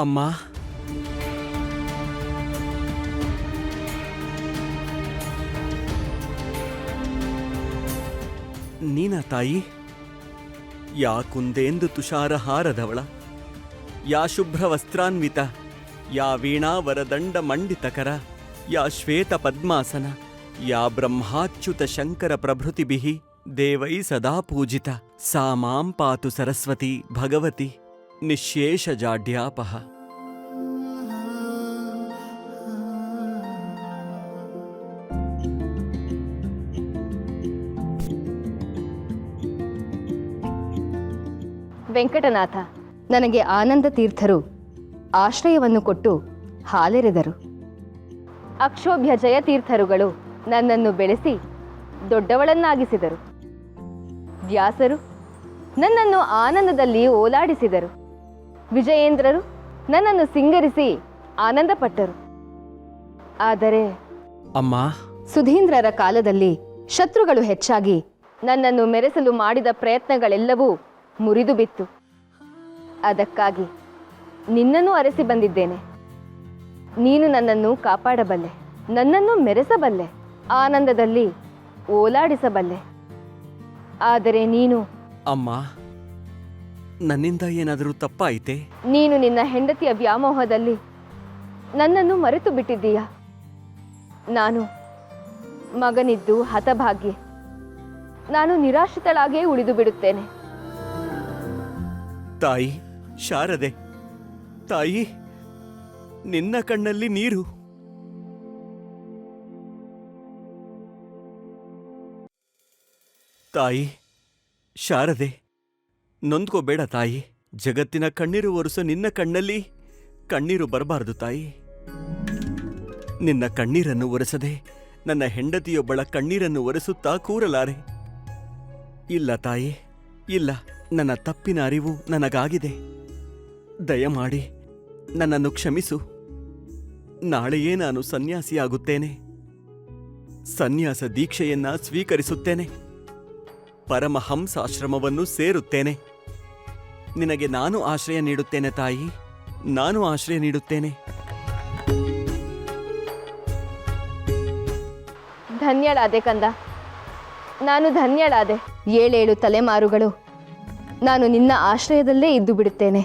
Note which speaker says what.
Speaker 1: ಅಮ್ಮ, ನೀನ ತಾಯಿ? ಯಾ ಕುಂದೇಂದು ತುಷಾರಹಾರದವಳ, ಯಾ ಶುಭ್ರವಸ್ತ್ರಾನ್ವಿತ, ಯಾ ವೀಣಾವರದಂಡ ಮಂಡಿತಕರ, ಯಾ ಶ್ವೇತ ಪದ್ಮಾಸನ, ಯಾ ಬ್ರಹ್ಮಾಚ್ಯುತ ಶಂಕರ ಪ್ರಭೃತಿಭಿಃ ದೇವೈ ಸದಾ ಪೂಜಿತ, ಸಾ ಮಾಂ ಪಾತು ಸರಸ್ವತಿ ಭಗವತಿ ನಿಶ್ಶೇಷ ಜಾಡ್ಯಾಪಹ.
Speaker 2: ವೆಂಕಟನಾಥ, ನನಗೆ ಆನಂದ ತೀರ್ಥರು ಆಶ್ರಯವನ್ನು ಕೊಟ್ಟು ಹಾಲೆರೆದರು. ಅಕ್ಷೋಭ್ಯ ಜಯತೀರ್ಥರುಗಳು ನನ್ನನ್ನು ಬೆಳೆಸಿ ದೊಡ್ಡವಳನ್ನಾಗಿಸಿದರು. ವ್ಯಾಸರು ನನ್ನನ್ನು ಆನಂದದಲ್ಲಿ ಓಲಾಡಿಸಿದರು. ವಿಜಯೇಂದ್ರರು ನನ್ನನ್ನು ಸಿಂಗರಿಸಿ ಆನಂದಪಟ್ಟರು. ಆದರೆ
Speaker 1: ಅಮ್ಮ,
Speaker 2: ಸುಧೀಂದ್ರರ ಕಾಲದಲ್ಲಿ ಶತ್ರುಗಳು ಹೆಚ್ಚಾಗಿ ನನ್ನನ್ನು ಮೆರೆಸಲು ಮಾಡಿದ ಪ್ರಯತ್ನಗಳೆಲ್ಲವೂ ಮುರಿದು ಬಿತ್ತು. ಅದಕ್ಕಾಗಿ ನಿನ್ನನ್ನು ಅರಸಿ ಬಂದಿದ್ದೇನೆ. ನೀನು ನನ್ನನ್ನು ಕಾಪಾಡಬಲ್ಲೆ, ನನ್ನನ್ನು ಮೆರೆಸಬಲ್ಲೆ, ಆನಂದದಲ್ಲಿ ಓಲಾಡಿಸಬಲ್ಲೆ. ಆದರೆ ನೀನು
Speaker 1: ಅಮ್ಮ, ನನ್ನಿಂದ ಏನಾದರೂ ತಪ್ಪಾಯಿತೆ?
Speaker 2: ನೀನು ನಿನ್ನ ಹೆಂಡತಿಯ ವ್ಯಾಮೋಹದಲ್ಲಿ ನನ್ನನ್ನು ಮರೆತು ಬಿಟ್ಟಿದ್ದೀಯ. ನಾನು ಮಗನಿದ್ದು ಹತಭಾಗ್ಯೆ. ನಾನು ನಿರಾಶ್ರಿತಳಾಗೇ ಉಳಿದು ಬಿಡುತ್ತೇನೆ.
Speaker 1: ತಾಯಿ ಶಾರದೆ, ತಾಯಿ, ನಿನ್ನ ಕಣ್ಣಲ್ಲಿ ನೀರು. ತಾಯಿ ಶಾರದೆ, ನೊಂದ್ಕೋಬೇಡ ತಾಯಿ. ಜಗತ್ತಿನ ಕಣ್ಣೀರು ಒರೆಸೋ ನಿನ್ನ ಕಣ್ಣಲ್ಲಿ ಕಣ್ಣೀರು ಬರಬಾರದು ತಾಯಿ. ನಿನ್ನ ಕಣ್ಣೀರನ್ನು ಒರೆಸದೆ ನನ್ನ ಹೆಂಡತಿಯೊಬ್ಬಳ ಕಣ್ಣೀರನ್ನು ಒರೆಸುತ್ತಾ ಕೂರಲಾರೆ. ಇಲ್ಲ ತಾಯಿ, ಇಲ್ಲ. ನನ್ನ ತಪ್ಪಿನ ಅರಿವು ನನಗಾಗಿದೆ. ದಯಮಾಡಿ ನನ್ನನ್ನು ಕ್ಷಮಿಸು. ನಾಳೆಯೇ ನಾನು ಸನ್ಯಾಸಿಯಾಗುತ್ತೇನೆ. ಸನ್ಯಾಸ ದೀಕ್ಷೆಯನ್ನ ಸ್ವೀಕರಿಸುತ್ತೇನೆ. ಪರಮಹಂಸಾಶ್ರಮವನ್ನು ಸೇರುತ್ತೇನೆ. ನಿನಗೆ ನಾನು ಆಶ್ರಯ ನೀಡುತ್ತೇನೆ ತಾಯಿ, ನಾನು ಆಶ್ರಯ ನೀಡುತ್ತೇನೆ.
Speaker 2: ಧನ್ಯಳಾದೆ ಕಂದ, ನಾನು ಧನ್ಯಳಾದೆ. 7 ತಲೆಮಾರುಗಳು ನಾನು ನಿನ್ನ ಆಶ್ರಯದಲ್ಲೇ ಇದ್ದು ಬಿಡುತ್ತೇನೆ.